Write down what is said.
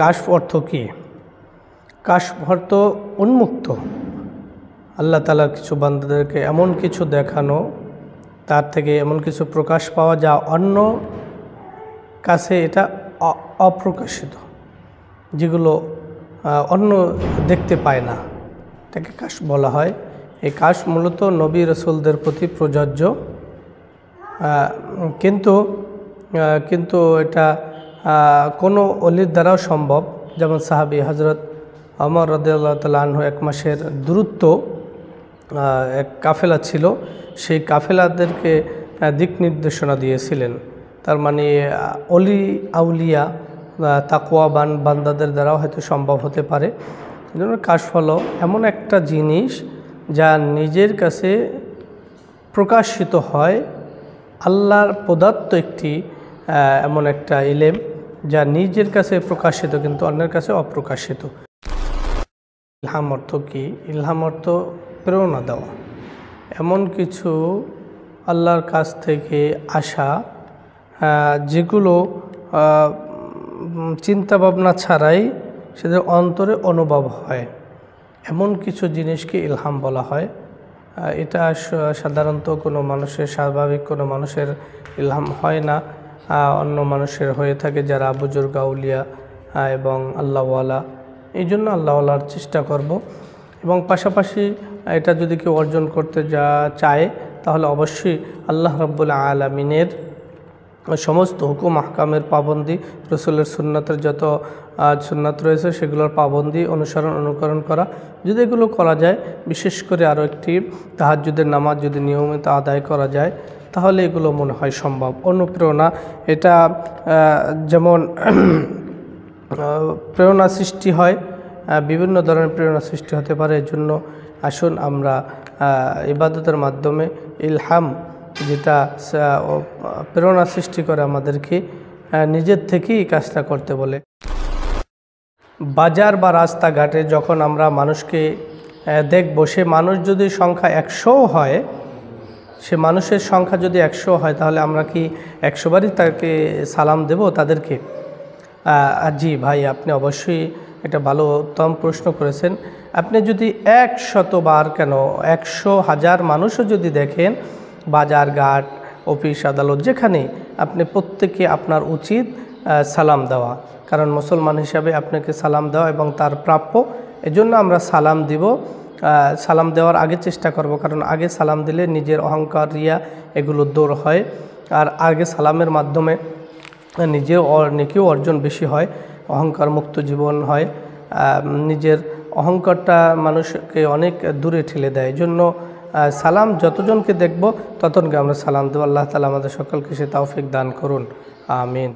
কাশফ অর্থ কী? কাশফ অর্থ উন্মুক্ত। আল্লাহ তাআলার কিছু বান্দাদেরকে এমন কিছু দেখানো, তার থেকে এমন কিছু প্রকাশ পাওয়া যা অন্য কাছে এটা অপ্রকাশিত, যেগুলো অন্য দেখতে পায় না, এটাকে কাশফ বলা হয়। এই কাশফ মূলত নবী রাসূলদের প্রতি প্রযোজ্য, কিন্তু এটা কোনো অলির দ্বারাও সম্ভব। যেমন সাহাবী হযরত ওমর রাদিয়াল্লাহু তাআলা আনহু এক মাসের দূরত্ব এক কাফেলা ছিল, সেই কাফেলাদেরকে দিক নির্দেশনা দিয়েছিলেন। তার মানে অলি আউলিয়া তাকওয়াবান বান্দাদের দ্বারাও হয়তো সম্ভব হতে পারে। এই জন্য কাশফ হলো এমন একটা জিনিস যা নিজের কাছে প্রকাশিত হয়, আল্লাহর প্রদত্ত একটি এমন একটা ইলম যা নিজের কাছে প্রকাশিত কিন্তু অন্যের কাছে অপ্রকাশিত। ইলহাম অর্থ কী? ইলহাম অর্থ প্রেরণা দেওয়া, এমন কিছু আল্লাহর কাছ থেকে আসা যেগুলো চিন্তা ভাবনা ছাড়াই সেদের অন্তরে অনুভব হয়, এমন কিছু জিনিসকে ইলহাম বলা হয়। এটা সাধারণত কোনো মানুষের, স্বাভাবিক কোনো মানুষের ইলহাম হয় না, অন্য মানুষের হয়ে থাকে যারা বুজুর্গ আউলিয়া এবং আল্লাহওয়ালা। এই জন্য আল্লাহওয়ালার চেষ্টা করব। এবং পাশাপাশি এটা যদি কেউ অর্জন করতে চায় তাহলে অবশ্যই আল্লাহ রাব্বুল আলামিনের সমস্ত হুকুম আহকামের পাবন্দি, রাসূলের সুন্নাতের যত সুন্নাত রয়েছে সেগুলোর পাবন্দি অনুকরণ করা। যদি এগুলো করা যায়, বিশেষ করে আরও একটি তাহাজ্জুদের নামাজ যদি নিয়মিত আদায় করা যায়, তাহলে এগুলো মনে হয় সম্ভব। অনুপ্রেরণা, এটা যেমন প্রেরণা সৃষ্টি হয়, বিভিন্ন ধরনের প্রেরণা সৃষ্টি হতে পারে। এর জন্য আসুন আমরা ইবাদতের মাধ্যমে ইলহাম, যেটা প্রেরণা সৃষ্টি করে আমাদেরকে, নিজের থেকেই কাজটা করতে বলে। বাজার বা রাস্তাঘাটে যখন আমরা মানুষকে দেখব, সে মানুষ যদি সংখ্যা 100 হয়, সে মানুষের সংখ্যা যদি 100 হয়, তাহলে আমরা কি 100 বারই তাকে সালাম দেব তাদেরকে? জি ভাই, আপনি অবশ্যই এটা ভালো উত্তম প্রশ্ন করেছেন। আপনি যদি 100 বার কেন 100,000 মানুষও যদি দেখেন, বাজার ঘাট অফিস আদালত যেখানে, আপনি প্রত্যেকে আপনার উচিত সালাম দেওয়া, কারণ মুসলমান হিসাবে আপনাকে সালাম দেওয়া এবং তার প্রাপ্য। এজন্য আমরা সালাম দিব। সালাম দেওয়ার আগে চেষ্টা করব, কারণ আগে সালাম দিলে নিজের অহংকার, রিয়া এগুলো দূর হয়। আর আগে সালামের মাধ্যমে নিজের নেকিও অর্জন বেশি হয়, অহংকার মুক্ত জীবন হয়। নিজের অহংকারটা মানুষকে অনেক দূরে ঠেলে দেয়। এই জন্য সালাম যতজনকে দেখব ততজনকে আমরা সালাম দেব। আল্লাহ তাআলা আমাদের সকলকে সে তৌফিক দান করুন, আমিন।